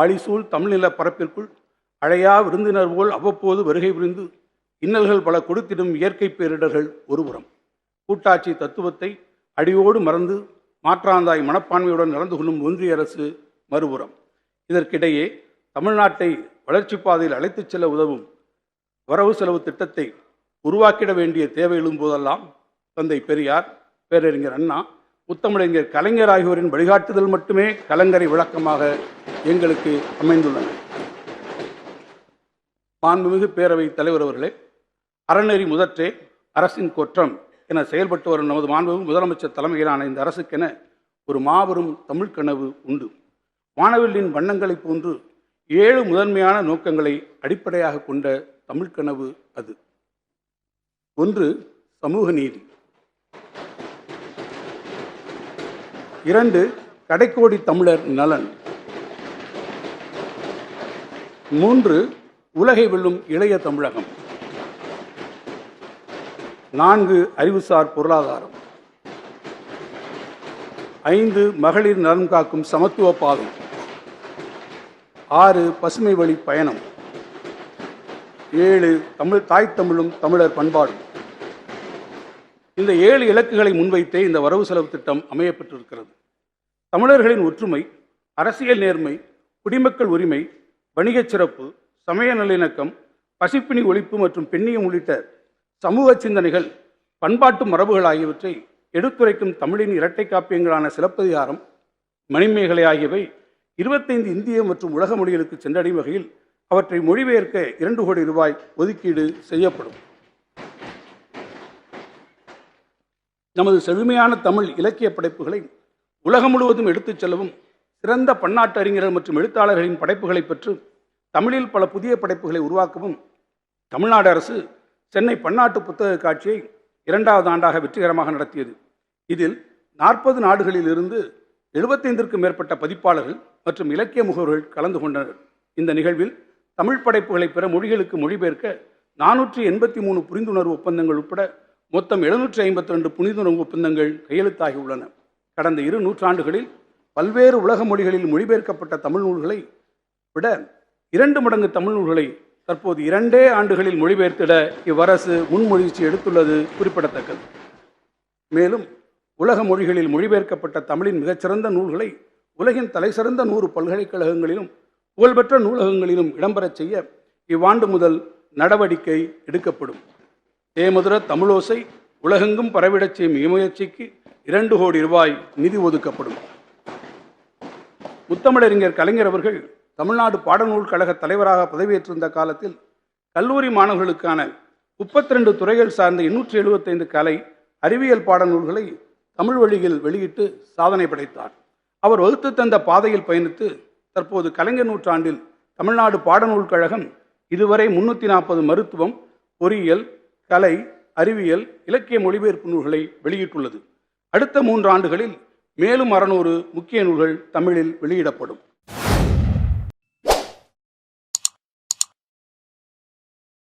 ஆழிசூழ் தமிழ்நில பரப்பிற்குள் அழையா விருந்தினர் போல் அவ்வப்போது வருகை புரிந்து இன்னல்கள் பல கொடுத்திடும் இயற்கை பேரிடர்கள் ஒருபுறம், கூட்டாட்சி தத்துவத்தை அடியோடு மறந்து மாற்றாந்தாய் மனப்பான்மையுடன் நடந்து கொள்ளும் ஒன்றிய அரசு மறுபுறம். இதற்கிடையே தமிழ்நாட்டை வளர்ச்சி பாதையில் அழைத்துச் செல்ல உதவும் வரவு செலவு திட்டத்தை உருவாக்கிட வேண்டிய தேவை எழும்போதெல்லாம் தந்தை பெரியார், பேரறிஞர் அண்ணா, முத்தமிழறிஞர் கலைஞர் ஆகியோரின் வழிகாட்டுதல் மட்டுமே கலங்கரை விளக்கமாக எங்களுக்கு அமைந்துள்ளன. மாண்புமிகு பேரவைத் தலைவர் அவர்களே, அறநெறி முதற்றே அரசின் கொற்றம் என செயல்பட்டு வரும் நமது மாண்புமிகு முதலமைச்சர் தலைமையிலான இந்த அரசுக்கென ஒரு மாபெரும் தமிழ் கனவு உண்டு. வானவில்லின் வண்ணங்களைப் போன்று 7 முதன்மையான நோக்கங்களை அடிப்படையாக கொண்ட தமிழ் கனவு அது. 1. சமூக நீதி. 2. கடைக்கோடி தமிழர் நலன். 3. உலகை வெல்லும் இளைய தமிழகம். 4. அறிவுசார் பொருளாதாரம். 5. மகளிர் நலன் காக்கும் சமத்துவ பாதை. 6. பசுமை வழி பயணம். 7. தாய் தமிழும் தமிழர் பண்பாடும். இந்த 7 இலக்குகளை முன்வைத்தே இந்த வரவு செலவு திட்டம் அமையப்பட்டிருக்கிறது. தமிழர்களின் ஒற்றுமை, அரசியல் நேர்மை, குடிமக்கள் உரிமை, வணிகச் சிறப்பு, சமய நல்லிணக்கம், பசிப்பினி ஒழிப்பு மற்றும் பெண்ணியம் உள்ளிட்ட சமூக சிந்தனைகள், பண்பாட்டு மரபுகள் ஆகியவற்றை எடுத்துரைக்கும் தமிழின் இரட்டை காப்பியங்களான சிலப்பதிகாரம், மணிமேகலை ஆகியவை 25 இந்திய மற்றும் உலக மொழிகளுக்கு சென்றடையும் வகையில் அவற்றை மொழிபெயர்க்க 2 கோடி ரூபாய் ஒதுக்கீடு செய்யப்படும். நமது செழுமையான தமிழ் இலக்கிய படைப்புகளை உலகம் முழுவதும் எடுத்துச் செல்லவும், சிறந்த பன்னாட்டு அறிஞர்கள் மற்றும் எழுத்தாளர்களின் படைப்புகளை பெற்று தமிழில் பல புதிய படைப்புகளை உருவாக்கவும் தமிழ்நாடு அரசு சென்னை பன்னாட்டு புத்தக காட்சியை 2வது ஆண்டாக வெற்றிகரமாக நடத்தியது. இதில் 40 நாடுகளில் இருந்து 75க்கும் மேற்பட்ட பதிப்பாளர்கள் மற்றும் இலக்கிய முகவர்கள் கலந்து கொண்டனர். இந்த நிகழ்வில் தமிழ் படைப்புகளை பிற மொழிகளுக்கு மொழிபெயர்க்க 483 புரிந்துணர்வு ஒப்பந்தங்கள் உட்பட மொத்தம் 752 புரிந்துணர்வு ஒப்பந்தங்கள் கையெழுத்தாகியுள்ளன. கடந்த 2 நூற்றாண்டுகளில் பல்வேறு உலக மொழிகளில் மொழிபெயர்க்கப்பட்ட தமிழ் நூல்களை விட 2 மடங்கு தமிழ் நூல்களை தற்போது 2 ஆண்டுகளில் மொழிபெயர்த்திட இவ்வரசு முன்மொழிச்சி எடுத்துள்ளது குறிப்பிடத்தக்கது. மேலும் உலக மொழிகளில் மொழிபெயர்க்கப்பட்ட தமிழின் மிகச்சிறந்த நூல்களை உலகின் தலைசிறந்த 100 பல்கலைக்கழகங்களிலும் புகழ்பெற்ற நூலகங்களிலும் இடம்பெறச் செய்ய இவ்வாண்டு முதல் நடவடிக்கை எடுக்கப்படும். தேமதுர தமிழோசை உலகெங்கும் பரவிடச் செய்யும் இம்முயற்சிக்கு 2 கோடி ரூபாய் நிதி ஒதுக்கப்படும். முத்தமிழறிஞர் கலைஞர் அவர்கள் தமிழ்நாடு பாடநூல் கழக தலைவராக பதவியேற்றிருந்த காலத்தில் கல்லூரி மாணவர்களுக்கான 32 துறைகள் சார்ந்த 875 கலை, அறிவியல் பாடநூல்களை தமிழ் வழியில் வெளியிட்டு சாதனை படைத்தார். அவர் வகுத்து தந்த பாதையில் பயணித்து தற்போது கலைஞர் நூற்றாண்டில் தமிழ்நாடு பாடநூல் கழகம் இதுவரை 340 மருத்துவம், பொறியியல், கலை, அறிவியல், இலக்கிய மொழிபெயர்ப்பு நூல்களை வெளியிட்டுள்ளது. அடுத்த 3 ஆண்டுகளில் மேலும் 600 முக்கிய நூல்கள் தமிழில் வெளியிடப்படும்.